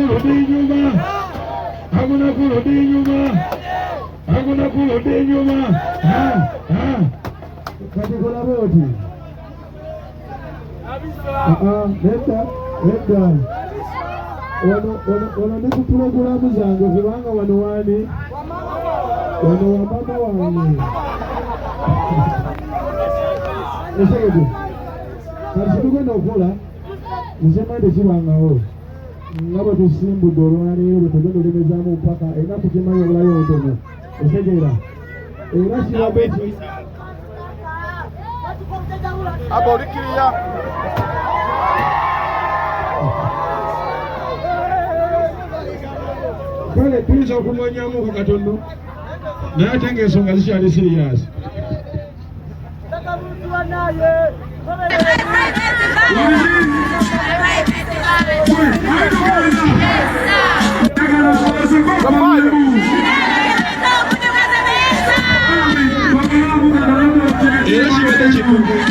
kurudi nyuma, hakuna kurudi nyuma, hakuna kurudi nyuma. Katika boti. Leta. Ono ndi ku programu zange kubanga wano wani. Wano wa mama wange. Esegede. Kati tugenda okukola nsemande kibangawo. Ngabo tusimbudde olwaleero tugenda olemezaamu mpaka ennaku kimanyi obulayo ntono. Esegera. Era kirabeti. Abo olikiriya. Kale tuyinza okumwanyamu ku katono naye ate ng'ensonga zikyali siriyasi. Era kibadde kikugu nnyo.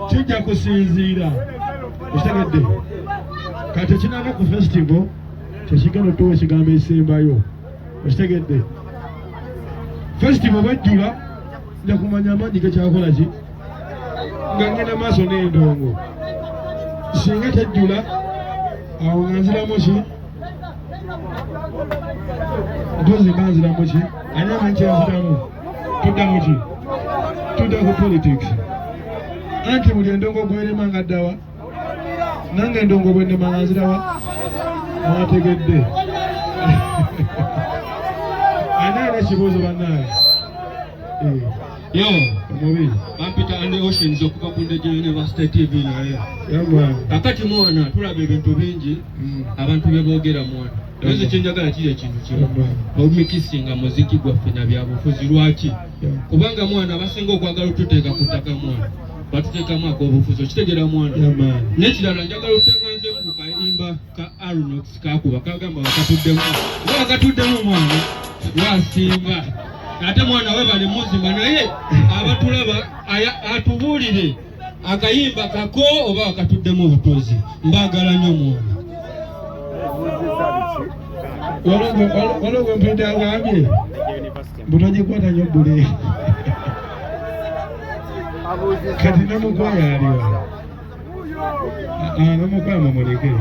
Kijja kusinziira okitegedde kati kinava ku festival kyekigenda otuwa ekigambo ekisembayo okitegedde festival bwejjula nja kumanya amaanyi gekyakola ki nga ngenda maaso n'endongo singa tejjula awo nga nziramu ki mpozi mba nziramu ki ani amanyi kyenziramu tuddamu ki tudda ku politics anti buli endongo gwerema nga ddawa nange endongo bwennema nga nzirawa mwategedde ani alina ekibuuzo bannaaye Yo, omubiri bampita and oceans okuva ku Ndejje University TV naye. yamwana Kakati mwana tulaba ebintu bingi abantu bye boogera mwana. Nze kyenjagala kiri ekintu kimu. Obumikisinga muziki gwaffe na byabufuzi lwaki? Kubanga mwana abasinga okwagala otuteeka ku ttaka mwana. Batuteekamu ak'obufuzi okitegeera mwana. N'ekirala njagala otuteekanze ku kayimba ka Arnox kakuba kagamba wakatuddemu. Nga wakatuddemu mwana lwasinga. Ate mwana we bali muzima naye abatulaba atubuulire akayimba kako oba wakatuddemu obutozi mbagala nnyo mwana. waliwo mpenda agambye butogikwata nnyo bbule kati namukwaya aliwa namukwaya mumuleke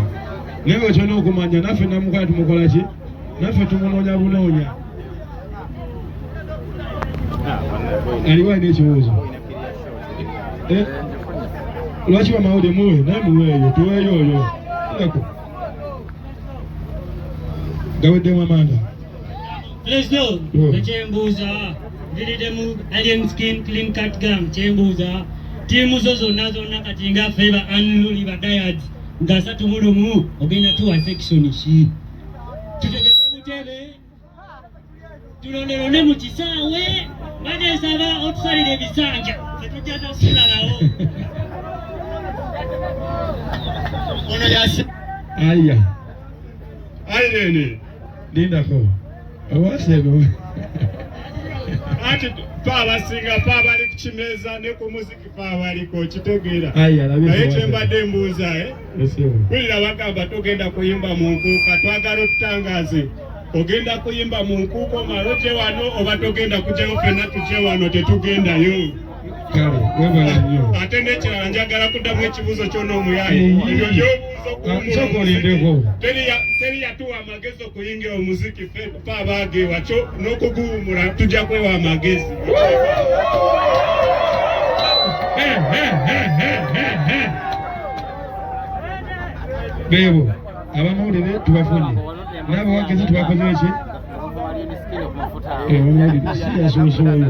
naye wekyona okumanya naffe namukwaya tumukola ki naffe tumunoonya bunoonya aliwa alina ekibuuzo lwaki bamawulire muwe naye muweeyo tuweeyo oyo ngako gaweddemu amanda Let's go. Chembuza. Dilidemu alien skin clean cut gum. Chembuza. Timu zozo kati nga favor unruly badayad. Ngasa tumulumu. Ogenda tuwa section shi. Tutegeke mutele. Tulondelone mu kisaawe. Bade saba otusalire bisanja. Tetujja tosula nawo. Ono yasi. aya ayirene lindako owasebo ati babasinga bali ku kimeza ne ku muziki baliko kitegeera aya naye kyembadde mbuuza wulira bagamba togenda kuyimba mu nkuuka twagala otutangaze ogenda kuyimba mu nkuuka omala gye wano oba togenda kugyayo fenna tugye wano tetugendayo kale webala nnyo ate n'ekirala njagala kuddamu ekibuuzo ky'onoomuyayi ebyo byobuuzo teri yatuwa amagezi okuyingira omuziki ffe abaageewa kyo n'okuguwumula tujja kwewa amagezi beebo abamawulire tubafunye n'abawagezi tubakoze eki abamawulire siyasoosoyo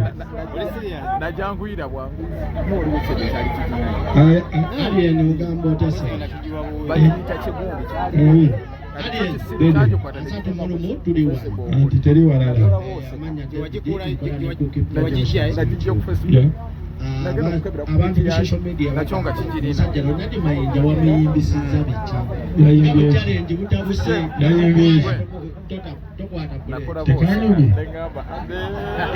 alien ogamba otasa anti teri walala abantu ku social media musajja Ronald Mayinja wamuyimbisizza biti challenge butabuse tekanyumye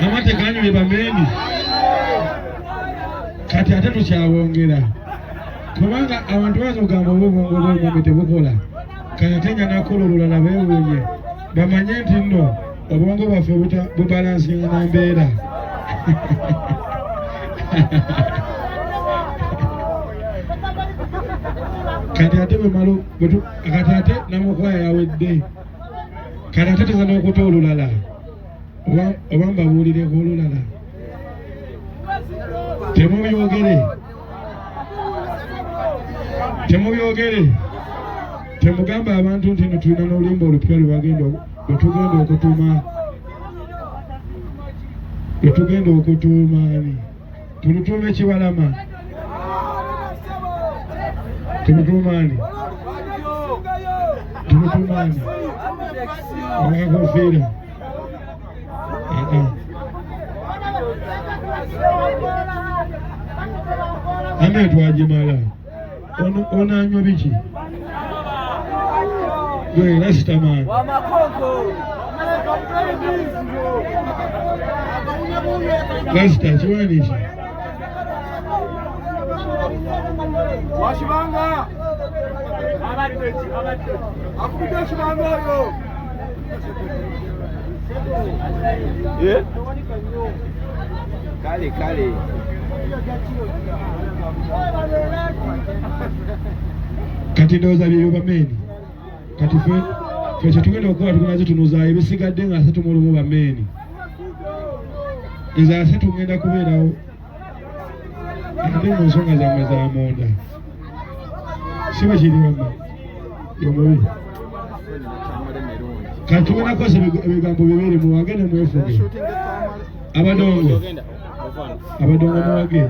ama tekanyumye bamendi kati ate tukyawongera kubanga abantu baza okugamba obubongo bwomwami tebukola kati ate nyanakola olulala beewuunye bamanye nti nno obwongo bwaffe bubalansinga na mbeera kati ate bwemala kati ate namukwaya yawedde kati ate teza n'okuta olulala oba mbabuulireko olulala temubyogere temugamba abantu nti tulina n'oluyimba olupya lwetugenda okutuuma ani tulutuume Kibalama tulutuumaani akakofiira ame twagimala ono anywa biki gwe rasitaman rasita kiwanisha washibanga akubidde shibanga oyo Kale. Kati ndowooza bye bameni. Kati ffe kye tugenda okukola tunaze tunuza ebisigadde nga 3 mu lumu bameni. Ezo 3 tugenda kubeerawo. Ate mu nsonga zammwe za munda. Si bwe kiri wamma. Yomubi. Kati tugenda kukozesa ebigambo bibiri muwagene mwefuge. Abadongo muwage.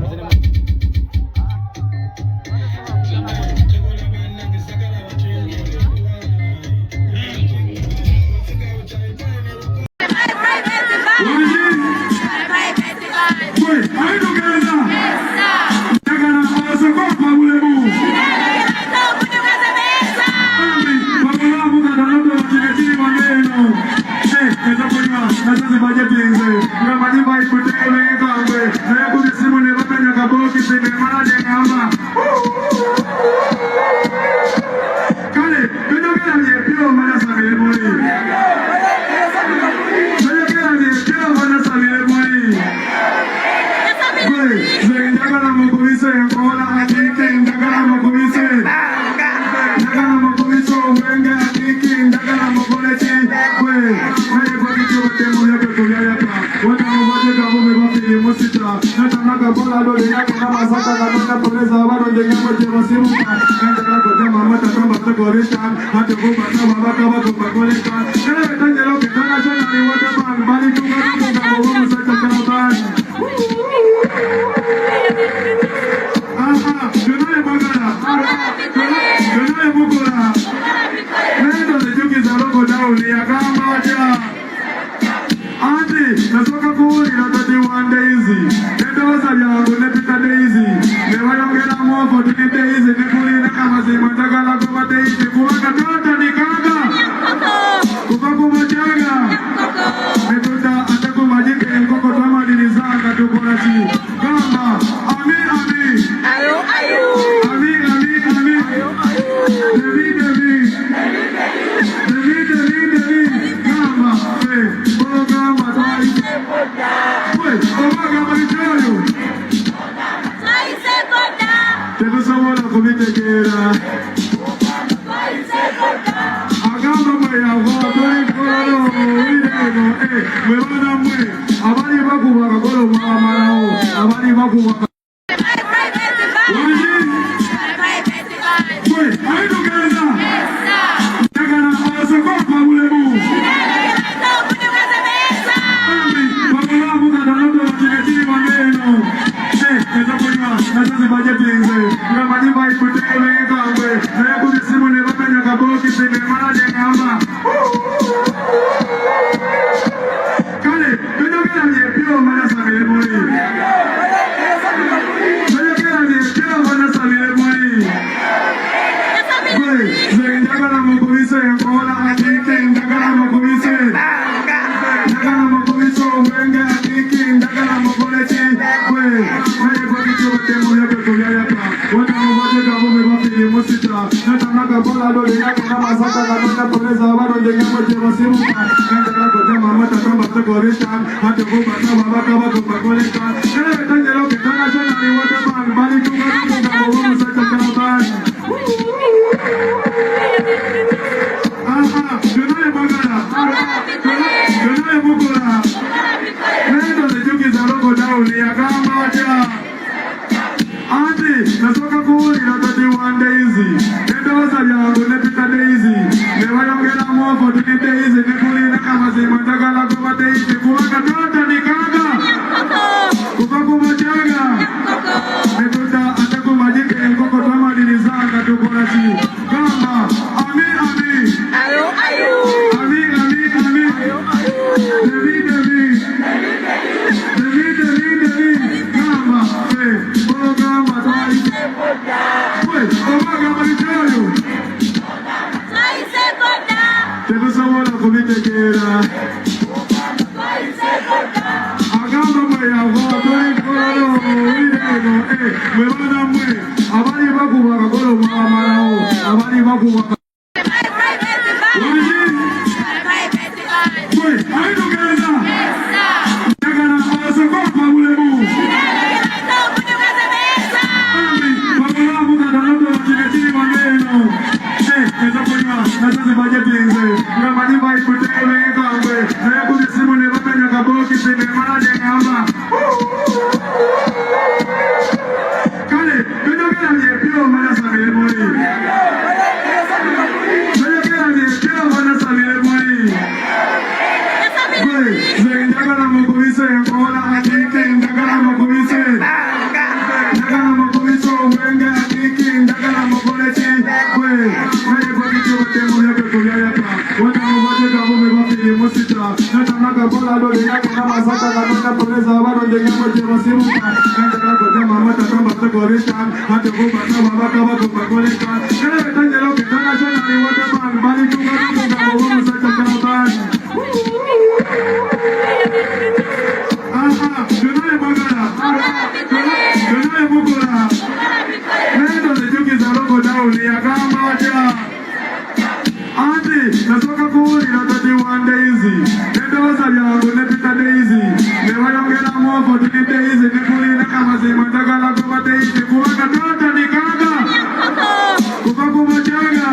Abali nazo zibajetinze ngamanyi bayikutebe enkambwe naye ku bisimu ne bamenya kabokisi ne mala ne ngamba kale byogera byepyo manasabire muli byogera byepyo manasabire muli nze njagala mukubise enkola atike njagala mukubise njagala mukubise obwenge atike njagala mukoleki gwe naye gwekityo batemuleke kubyayaka watamubaje gabo bebafiri musita natanagakola dole yako namasaka kanona poleza abalonde ngambo gyebasimuka njagala kotema amataka mbatekoleka ate kubata babaka bakobakoleka era betanyero ketanationali wateman balitugatukugabo bomusajja kalabani nasoka kuwulira tati one daisy nedowooza lyangu nepita daisy nebayongera mwofo tuli daisy nekulina kamazima njagala kuba daisy kubanga totandikaga kuva kumajanga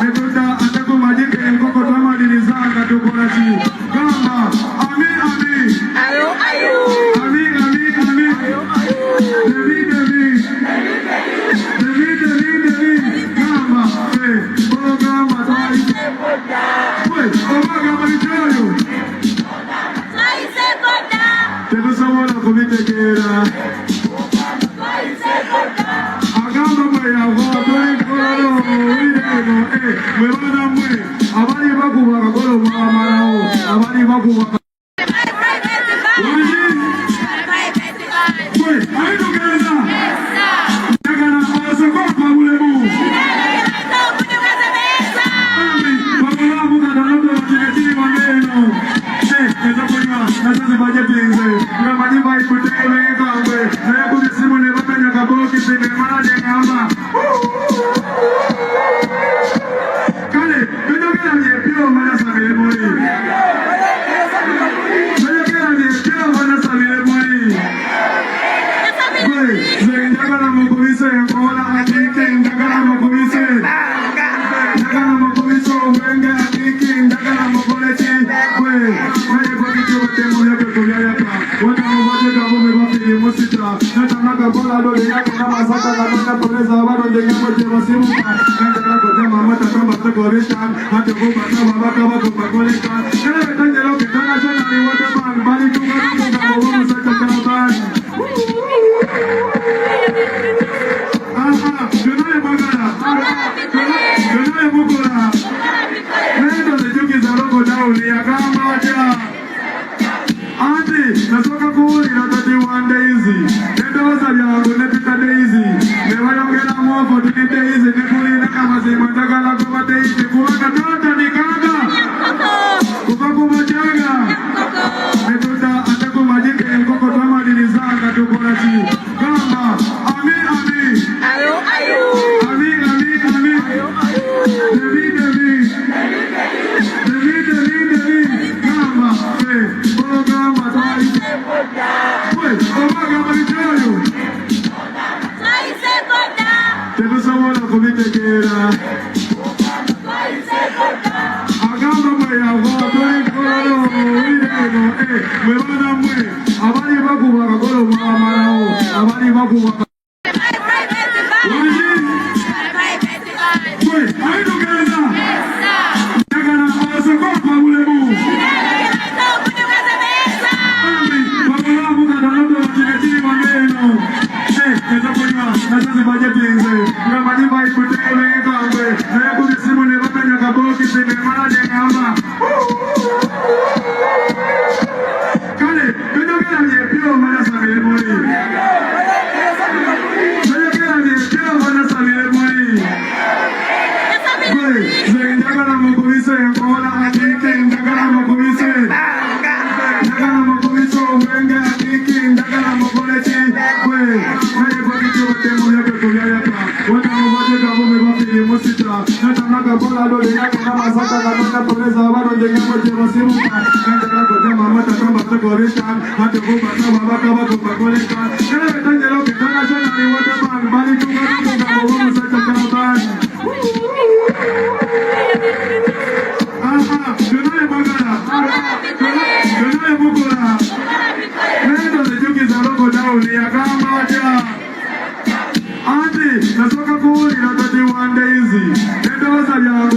netuta ate kumajike enkoko twamalirizanga tukolaki gamba ami ami ami ami ami devi devi devi devi devi gamba gamba twali obaga malichoyo tetusobola kubitegeera agamba mweyavo tolikolalo wireno mwebana mwe abali bakuba akagolo mwamalawo abali bakuba ayitugeza njagala osokopa bulemu nazo zibajetinze ngamanyi bayikutebe enkambwe naye ku bisimu ne bamenya kabokisi ne mala ne ngamba kale byogera byepyo manasabire muli byogera byepyo manasabire muli nze njagala mukubise enkola atike njagala mukubise njagala mukubise obwenge atike njagala mukoleki gwe naye gwekityo batemuleke kubyayaka watamubaje gabo bebafiri musita natanagakola dole yako namasaka kanona poleza abalonde ngambo gyebasimuka njagala kotema amataka mbatekoleka ate kubata babaka bakobakoleka era betanyero ketanationali wateman balitugatukugabo bomusajja kalabani byonaye mwagala byonaye mukola nendo nejukiza logo dawuni yagamba atya anti nasoka kuwulira tati one daisy nedowooza lyangu nepita daisy nebayongera mwofo tuli daisy nekulina kamazima njagala kuba daisy kubanga totandikaga kuva kumajanga netuta ate kumajike enkoko twamalirizanga tukolaki gamba ami ami ami ami ami devi devi devi devi devi gamba gamba twali obaga malichoyo tetusobola kubitegeera agamba mweyavo tolikolalo wireno mwebana mwe abali bakuba akagolo mwamalawo abali bakuba ayitugeza njagala osokopa bulemu nazo zibajetinze ngamanyi bayikutebe enkambwe naye ku bisimu ne bamenya kabokisi ne mala ne ngamba kale byogera byepyo manasabire muli byogera byepyo manasabire muli nze njagala mukubise enkola atike njagala mukubise njagala mukubise obwenge atike njagala mukoleki gwe naye gwekityo batemuleke kubyayaka watamubaje gabo bebafiri musita natanagakola dole yako namasaka kanona poleza abalonde ngambo gyebasimuka njagala kotema amataka mbatekoleka ate kubata babaka bakobakoleka era betanyero ketanationali wateman balitugatukugabo bomusajja kalabani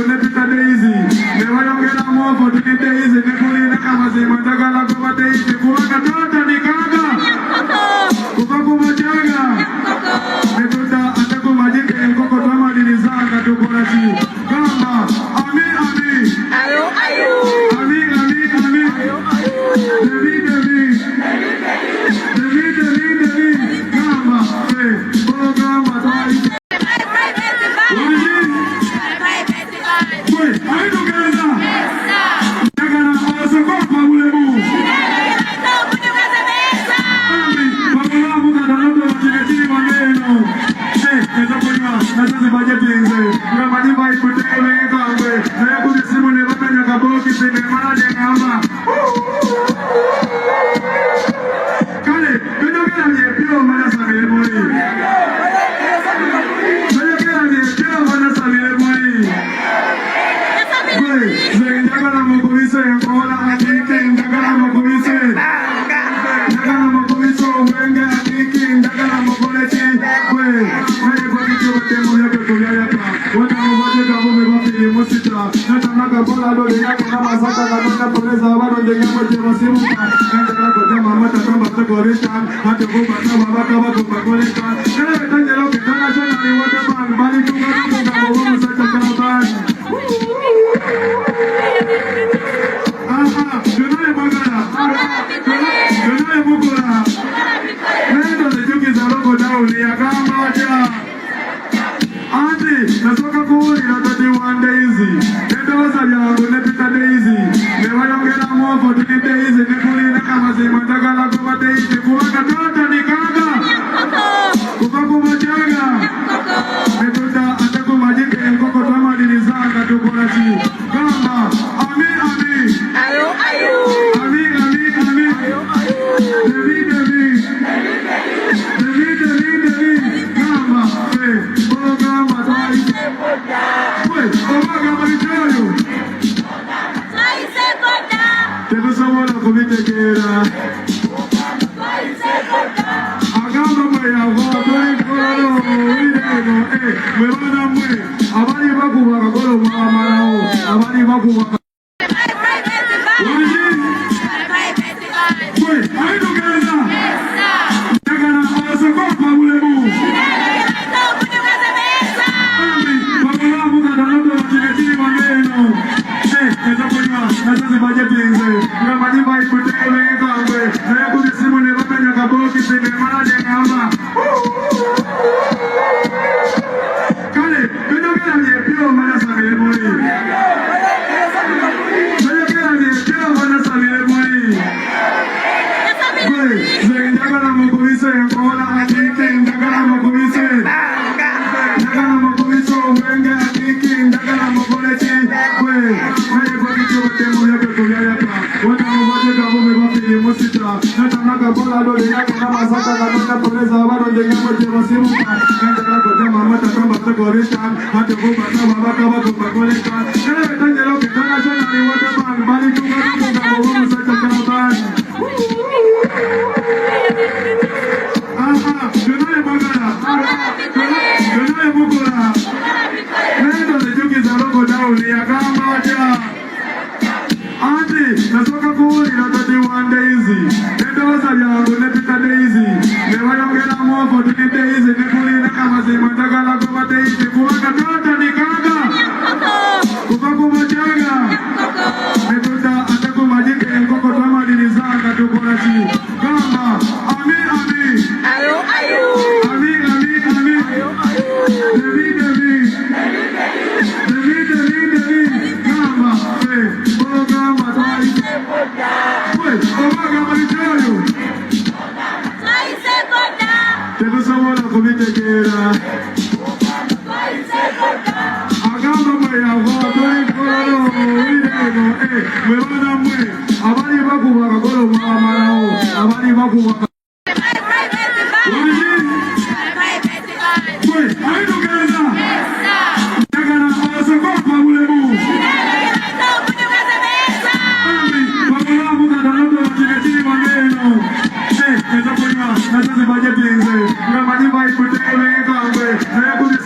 nepita Daisy. Never young get a more for to get Daisy. Nepuli Nakamazi, Matagala, Gova Daisy, Kuaka Tata, Nikaga, Kukaku Majaga, Netuta, Ataku Majik, and Kokotama, Nizaka, to Korachi. Gamba, Ami, Ami, Ami, Ami, Ami, David, Gamba, Gamba,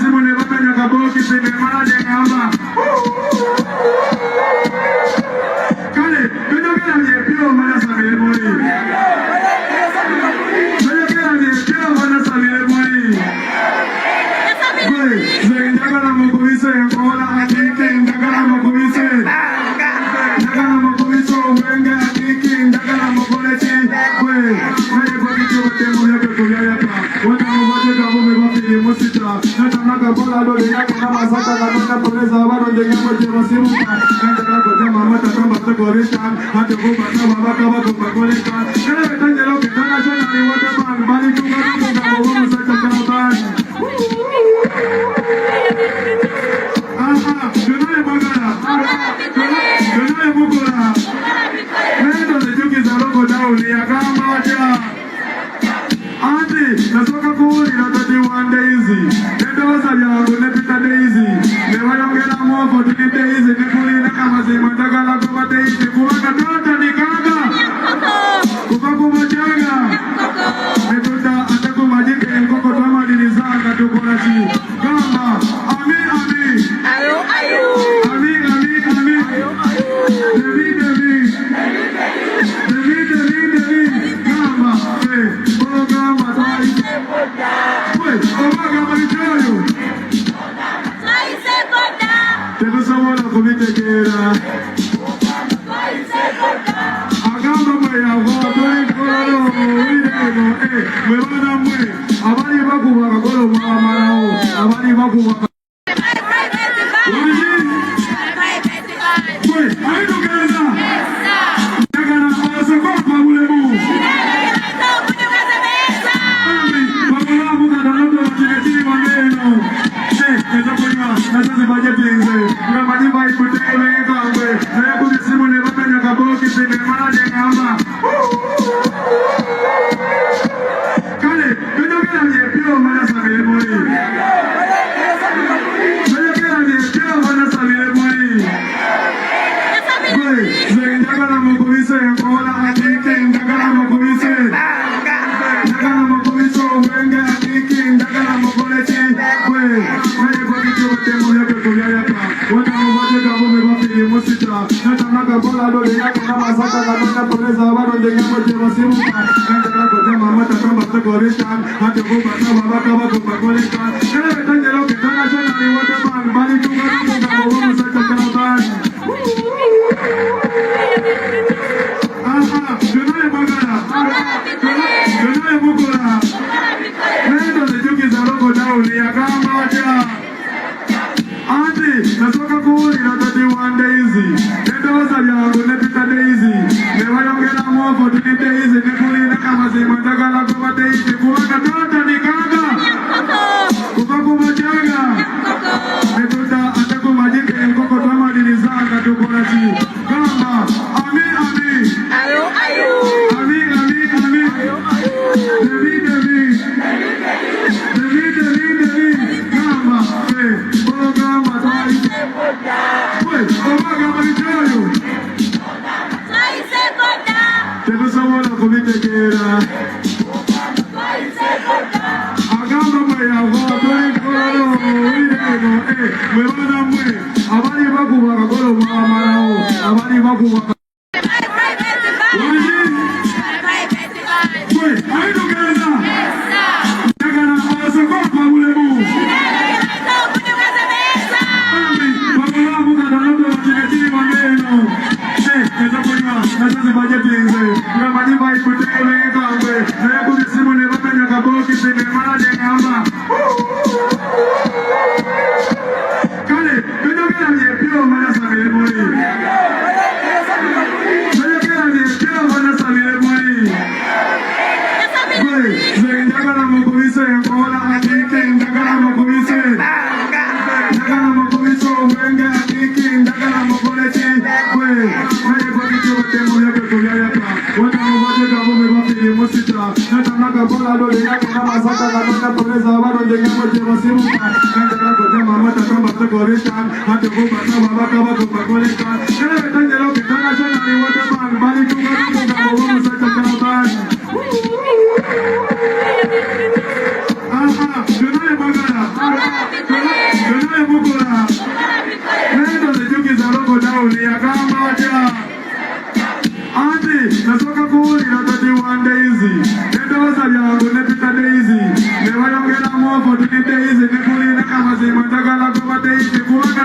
Simone, va bene, ndengamo gyebasibuka nanjagala kotema amata mbatekoleka ate kubata babaka bakobakoleka era betanyera international waterman balitugaluga omusajja kalabani tunaye bagala tunaye mukola nendo nejukiza logo dawuni yagamba atya anti nasooka kuwulira tati one daisy nedowooza lyangu ne Peter Daisy ne bayongeramu ofo tuli Daisy ne kulina amazima njagala goba Daisy kubanga twatandikanga kuva ku majanga ne tudda ate ku magike enkoko twamalirizanga tukola ki gamba ami gamba gamba twali obaga malichoyo tetusobola kubitegeera agamba mweyava tolikolalo wireno mwe baana mmwe abali bakuba akagolo mwamalawo abali bakuba ayitugeza njagala asoko pabulemu nasooka kuwulira tati one daisy nedowooza lyangu ne Peter Daisy ne bayongeramu ofo tuli Daisy ne kulina amazima njagala goba Daisy kubanga twatandikanga kuva ku majanga ne tudda ate ku magike enkoko twamalirizanga tukola ki gamba ami gamba gamba twali obaga malichoyo tetusobola kubitegeera agamba mweyava tolikolalo wireno mwe baana mmwe abali bakuba akagolo mwamalawo abali bakuba ayitugeza njagala asoko pabulemu nasooka kuwulira tati one daisy nedowooza lyangu ne Peter Daisy ne bayongeramu ofo tuli Daisy ne kulina amazima njagala goba Daisy kubanga